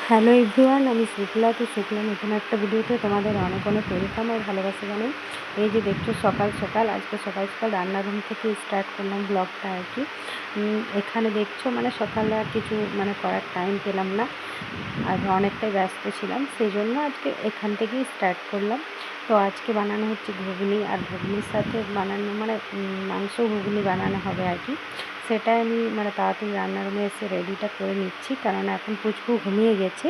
Hello everyone, আমি শুক্লা। তো শুক্লা নতুন একটা ভিডিওতে তোমাদের অনেক অনেক ওয়েলকাম আর ভালোবাসা জানাই। এই যে দেখছো সকাল সকাল আজকে সকাল সকাল রান্নারুম থেকে স্টার্ট করলাম ব্লগটা আর কি। এখানে দেখছো মানে সকালে আর কিছু করার টাইম পেলাম না, আর অনেকটাই ব্যস্ত ছিলাম, সেই জন্য আজকে এখান থেকেই স্টার্ট করলাম। তো আজকে বানানো হচ্ছে ঘুগনি, আর ঘুগনির সাথে বানানো মাংস ঘুগনি বানানো হবে আর কি। সেটাই আমি তাড়াতাড়ি রান্নারুমে এসে রেডিটা করে নিচ্ছি, কারণ এখন পুচকু ঘুমিয়ে গেছে।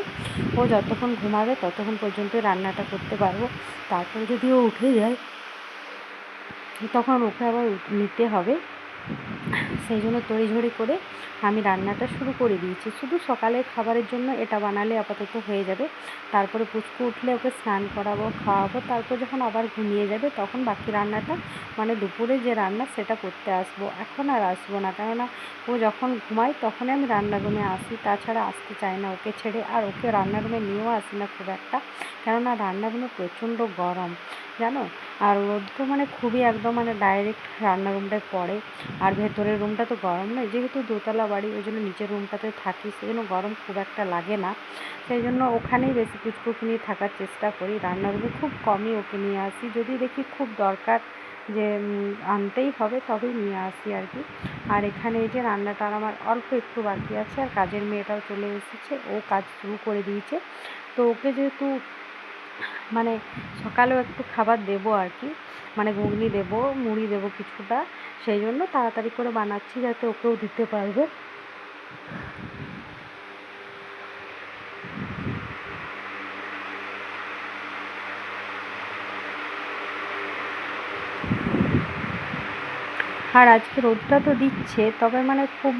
ও যতক্ষণ ঘুমাবে ততক্ষণ পর্যন্ত রান্নাটা করতে পারবো। তারপরে যদি ও উঠে যায় তখন ওকে আবার নিতে হবে। সেই জন্য তড়িঝড়ি করে আমি রান্নাটা শুরু করে দিয়েছি। শুধু সকালের খাবারের জন্য এটা বানালে আপাতত হয়ে যাবে। তারপরে পুচকু উঠলে ওকে স্নান করাবো, খাওয়াবো, তারপর যখন আবার ঘুমিয়ে যাবে তখন বাকি রান্নাটা দুপুরে যে রান্না সেটা করতে আসবো। এখন আর আসবো না, কেননা ও যখন ঘুমায় তখনই আমি রান্নারুমে আসি, তাছাড়া আসতে চাই না ওকে ছেড়ে। আর ওকে রান্নারুমে নিয়েও আসি না খুব একটা, কেননা রান্নারুমে প্রচণ্ড গরম জানো। আর রোদ তো খুবই একদম ডাইরেক্ট রান্নারুমটায় পড়ে। আর ভেতরের রুমটা তো গরম নয়, যেহেতু দোতলা বাড়ি, ওই জন্য নিচের রুমটাতে থাকি, সেই জন্য গরম খুব একটা লাগে না। সেই জন্য ওখানেই বেশি পুচকুকে নিয়ে থাকার চেষ্টা করি। রান্নারুমে খুব কমই ওকে নিয়ে আসি, যদি দেখি খুব দরকার যে আনতেই হবে তবেই নিয়ে আসি আর কি। আর এখানে এই যে রান্নাটা আমার অল্প একটু বাকি আছে, আর কাজের মেয়েটাও চলে এসেছে, ও কাজ শুরু করে দিয়েছে। তো ওকে যেহেতু সকালেও একটু খাবার দেবো আর কি, ঘুগনি দেবো, মুড়ি দেবো কিছুটা, সেই জন্য তাড়াতাড়ি করে বানাচ্ছি যাতে ওকেও দিতে পারবে। আর আজকে রোদটা তো দিচ্ছে, তবে খুব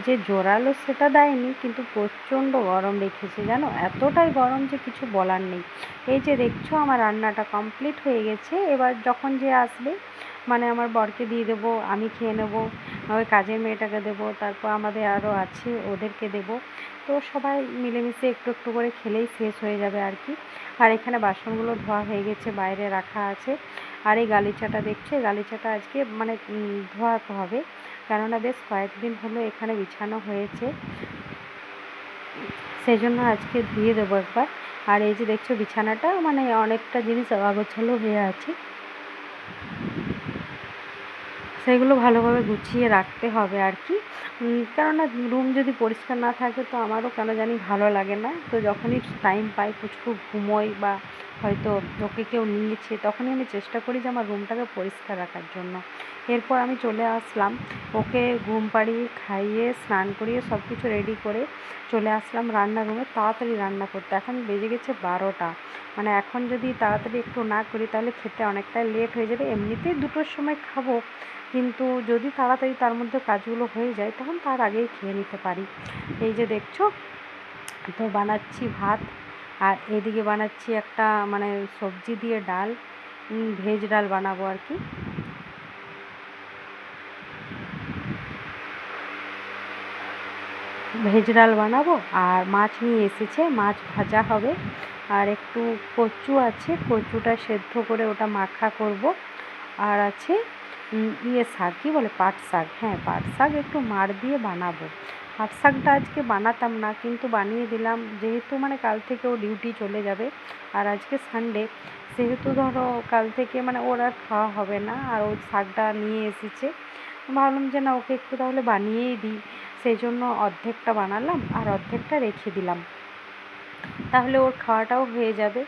যে জোরালো সেটা দেয়নি, কিন্তু প্রচণ্ড গরম রেখেছে জানো। এতটাই গরম যে কিছু বলার নেই। এই যে দেখছো আমার রান্নাটা কমপ্লিট হয়ে গেছে। এবার যখন যে আসবে আমার বরকে দিয়ে দেবো, আমি খেয়ে নেবো, ওই কাজের মেয়েটাকে দেবো, তারপর আমাদের আরও আছে ওদেরকে দেবো। তো সবাই মিলেমিশে একটু একটু করে খেলেই শেষ হয়ে যাবে আর কি। আর এখানে বাসনগুলো ধোয়া হয়ে গেছে, বাইরে রাখা আছে। আর এই গালিচাটা দেখছো, এই গালিচাটা আজকে ধোয়াতে হবে, কেননা বেশ কয়েকদিন হলো এখানে বিছানো হয়েছে, সেই জন্য আজকে ধুয়ে দেবো একবার। আর এই যে দেখছো বিছানাটা অনেকটা জিনিস অগোছালো হয়ে আছে, সেগুলো ভালোভাবে গুছিয়ে রাখতে হবে আর কি। কেননা রুম যদি পরিষ্কার না থাকে তো আমারও কেন জানি ভালো লাগে না। তো যখনই টাইম পাই, পুচকু ঘুমোই বা হয়তো ওকে কেউ নিয়েছে, তখনই আমি চেষ্টা করি যে আমার রুমটাকে পরিষ্কার রাখার জন্য। এরপর আমি চলে আসলাম, ওকে ঘুম পাড়িয়ে খাইয়ে স্নান করিয়ে সব কিছু রেডি করে চলে আসলাম রান্নারুমে তাড়াতাড়ি রান্না করতে। এখন বেজে গেছে 12টা। এখন যদি তাড়াতাড়ি একটু না করি তাহলে খেতে অনেকটাই লেট হয়ে যাবে। এমনিতেই 2টোর সময় খাবো, কিন্তু যদি তাড়াতাড়ি তার মধ্যে কাজগুলো হয়ে যায় তখন তার আগেই খেয়ে নিতে পারি। এই যে দেখছো, তো বানাচ্ছি ভাত, আর এদিকে বানাচ্ছি একটা সবজি দিয়ে ডাল, ভেজ ডাল বানাবো আর কি। ভেজ ডাল বানাবো, আর মাছ নিয়ে এসেছে, মাছ ভাজা হবে, আর একটু কচু আছে, কচুটা সেদ্ধ করে ওটা মাখা করব। আর আছে শাক, কী বলে, পাট শাক। হ্যাঁ, পাট শাক একটু মাড় দিয়ে বানাবো। পাট শাকটা আজকে বানাতাম না, কিন্তু বানিয়ে দিলাম, যেহেতু কাল থেকে ও ডিউটি চলে যাবে, আর আজকে সানডে, সেহেতু ধরো কাল থেকে ওর আর খাওয়া হবে না। আর ওই শাকটা নিয়ে এসেছে, ভাবলাম যে না, ওকে একটু তাহলে বানিয়েই দিই। সেই জন্য অর্ধেকটা বানালাম আর অর্ধেকটা রেখে দিলাম, তাহলে ওর খাওয়াটাও হয়ে যাবে।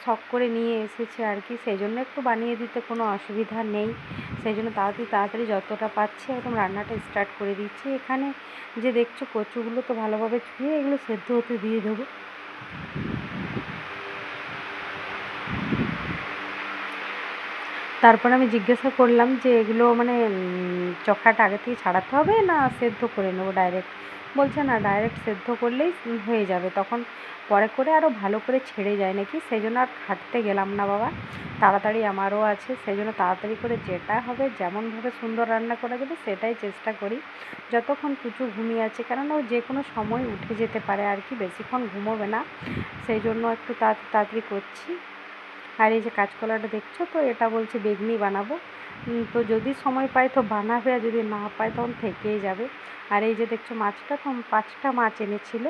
শখ করে নিয়ে এসেছে আর কি, সেই জন্য একটু বানিয়ে দিতে কোনো অসুবিধা নেই। সেই জন্য তাড়াতাড়ি তাড়াতাড়ি যতটা পাচ্ছি একদম রান্নাটা স্টার্ট করে দিচ্ছি। এখানে যে দেখছো কচুগুলো তো ভালোভাবে ধুয়ে এগুলো সেদ্ধ হতে দিয়ে দেবো। তারপর আমি জিজ্ঞাসা করলাম যে এগুলো চোখাটা আগে থেকে ছাড়াতে হবে না সেদ্ধ করে নেবো ডাইরেক্ট। বলছে না, ডাইরেক্ট সেদ্ধ করলেই হয়ে যাবে, তখন পরে করে আরও ভালো করে ছেড়ে যায় নাকি। সেই জন্য আর খাটতে গেলাম না বাবা, তাড়াতাড়ি আমারও আছে, সেই জন্য তাড়াতাড়ি করে যেটা হবে, যেমনভাবে সুন্দর রান্না করা যাবে সেটাই চেষ্টা করি, যতক্ষণ কুচু ঘুমিয়ে আছে, কেননা ও যে কোনো সময় উঠে যেতে পারে আর কি, বেশিক্ষণ ঘুমোবে না, সেই জন্য একটু তাড়াতাড়ি করছি। আর এই যে কাঁচকলাটা দেখছো, তো এটা বলছে বেগনি বানাবো, তো যদি সময় পাই তো বানাবে, আর যদি না পাই তখন থেকেই যাবে। আর এই যে দেখছো মাছটা, তো 5টা মাছ এনেছিল,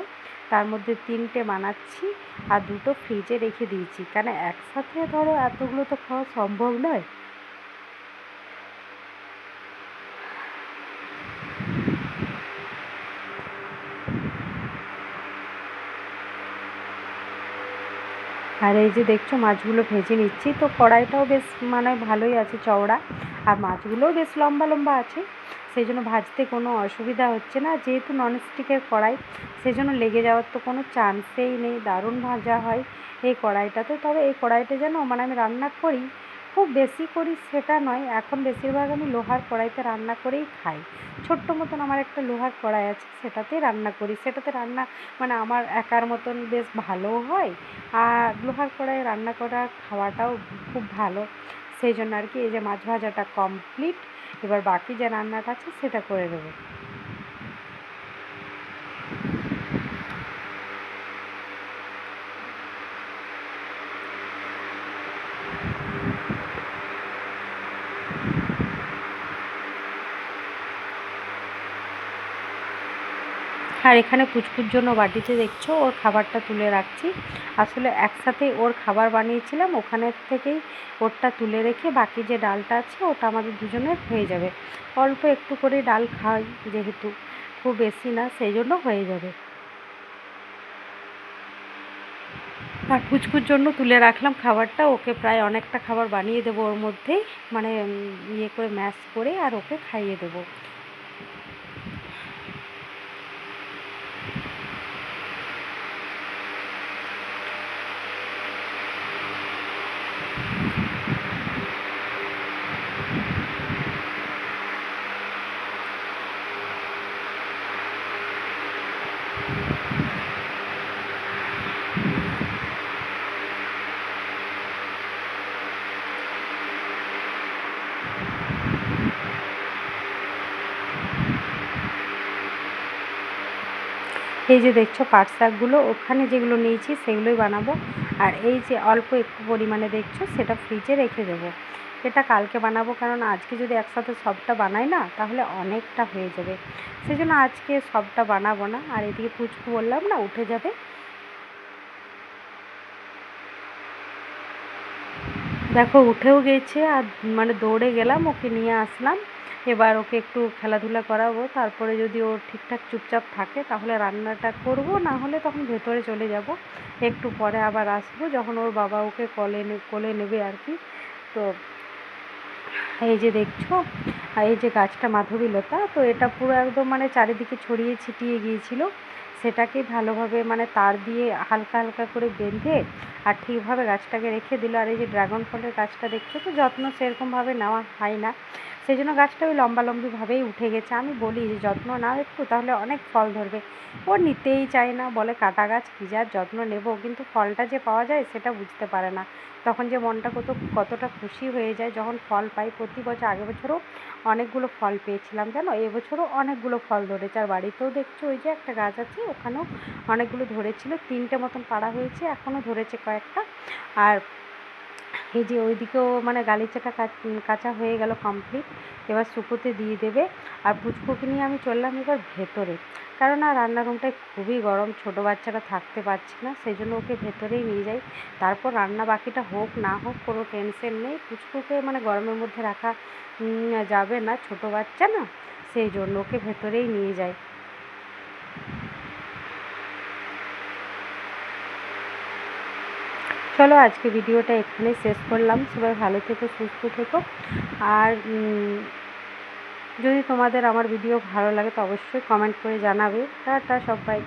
তার মধ্যে 3টে বানাচ্ছি আর 2টো ফ্রিজে রেখে দিয়েছি, কারণ একসাথে ধরো এতগুলো তো খাওয়া সম্ভব নয়। আর এই যে দেখছো মাছগুলো ভেজে নিচ্ছি, তো কড়াইটাও বেশ মানে ভালোই আছে চওড়া, আর মাছগুলোও বেশ লম্বা লম্বা আছে, সেই জন্য ভাজতে কোনো অসুবিধা হচ্ছে না। যেহেতু ননস্টিকের কড়াই, সেই জন্য লেগে যাওয়ার তো কোনো চান্সেই নেই, দারুণ ভাজা হয় এই কড়াইটাতে। তবে এই কড়াইটা যেন মানে আমি রান্না করি, খুব বেশি করি সেটা নয়, এখন বেশিরভাগ আমি লোহার কড়াইতে রান্না করেই খাই। ছোট্ট মতন আমার একটা লোহার কড়াই আছে, সেটাতেই রান্না করি, সেটাতে রান্না মানে আমার একার মতন বেশ ভালোও হয়, আর লোহার কড়াইয়ে রান্না করা খাওয়াটাও খুব ভালো। সেই জন্য আর কি এই যে মাছ ভাজাটা কমপ্লিট, এবার বাকি যে রান্নাটা আছে সেটা করে দেবো। আর এখানে পুচকুর জন্য বাটিতে দেখছো ওর খাবারটা তুলে রাখছি। আসলে একসাথে ওর খাবার বানিয়েছিলাম, ওখানের থেকেই ওরটা তুলে রেখে বাকি যে ডালটা আছে ওটা আমাদের দুজনের হয়ে যাবে। অল্প একটু করে ডাল খাই যেহেতু, খুব বেশি না, সেই জন্য হয়ে যাবে। আর পুচকুর জন্য তুলে রাখলাম খাবারটা, ওকে প্রায় অনেকটা খাবার বানিয়ে দেবো ওর মধ্যেই, মানে ইয়ে করে ম্যাশ করে আর ওকে খাইয়ে দেবো। এই যে দেখছো পাট শাকগুলো ওখানে যেগুলো নিয়েছি সেগুলোই বানাবো, আর এই যে অল্প একটু পরিমাণে দেখছো সেটা ফ্রিজে রেখে দেবো। এটা কালকে বানাবো, কারণ আজকে যদি একসাথে সবটা বানাই না তাহলে অনেকটা হয়ে যাবে, সেই জন্য আজকে সবটা বানাবো না। আর এদিকে পুচকু বললাম না উঠে যাবে, দেখো উঠেও গেছে, আর মানে দৌড়ে গেলাম ওকে নিয়ে আসলাম। এবার ওকে একটু খেলাধুলা করাবো, তারপরে যদি ও ঠিকঠাক চুপচাপ থাকে তাহলে রান্নাটা করব, না হলে তখন ভেতরে চলে যাব। একটু পরে আবার আসবো যখন ওর বাবা ওকে কোলে নেবে আর কি। তো এই যে দেখছো, আর এই যে গাছটা মাধবীলতা, তো এটা পুরো একদম মানে চারিদিকে ছড়িয়ে ছিটিয়ে গিয়েছিল, সেটাকে ভালোভাবে মানে তার দিয়ে হালকা হালকা করে বেঁধে আর ঠিকভাবে গাছটাকে রেখে দিল। আর এই যে ড্রাগন ফলের গাছটা দেখছো, তো যত্ন সেরকমভাবে নেওয়া হয় না, সেই জন্য গাছটা ওই লম্বালম্বিভাবেই উঠে গেছে। আমি বলি যে যত্ন নাও একটু, তাহলে অনেক ফল ধরবে, ও নিতেই চায় না, বলে কাটা গাছ কী যার যত্ন নেব, কিন্তু ফলটা যে পাওয়া যায় সেটা বুঝতে পারে না, তখন যে মনটা কতটা খুশি হয়ে যায় যখন ফল পাই। প্রতি বছর, আগের বছরও অনেকগুলো ফল পেয়েছিলাম জানো, এবছরও অনেকগুলো ফল ধরেছে। আর বাড়িতেও দেখছো ওই যে একটা গাছ আছে ওখানেও অনেকগুলো ধরেছিল, 3টে মতন পাড়া হয়েছে, এখনও ধরেছে কয়েকটা। আর এই যে ওইদিকেও মানে গালিচাটা কাঁচা হয়ে গেল কমপ্লিট, এবার শুকোতে দিয়ে দেবে। আর পুচকুকে নিয়ে আমি চললাম এবার ভেতরে, কারণ আর রান্নার রুমটায় খুবই গরম, ছোটো বাচ্চাটা থাকতে পারছে না, সেই জন্য ওকে ভেতরেই নিয়ে যাই। তারপর রান্না বাকিটা হোক না হোক কোনো টেনশন নেই, পুচকুকে মানে গরমের মধ্যে রাখা যাবে না, ছোটো বাচ্চা না, সেই জন্য ওকে ভেতরেই নিয়ে যাই। চলো আজকে ভিডিওটা এখানেই শেষ করলাম, সবাই ভালো থেকো, সুস্থ থেকো। আর যদি তোমাদের আমার ভিডিও ভালো লাগে তো অবশ্যই কমেন্ট করে জানাবে। টাটা সবাই।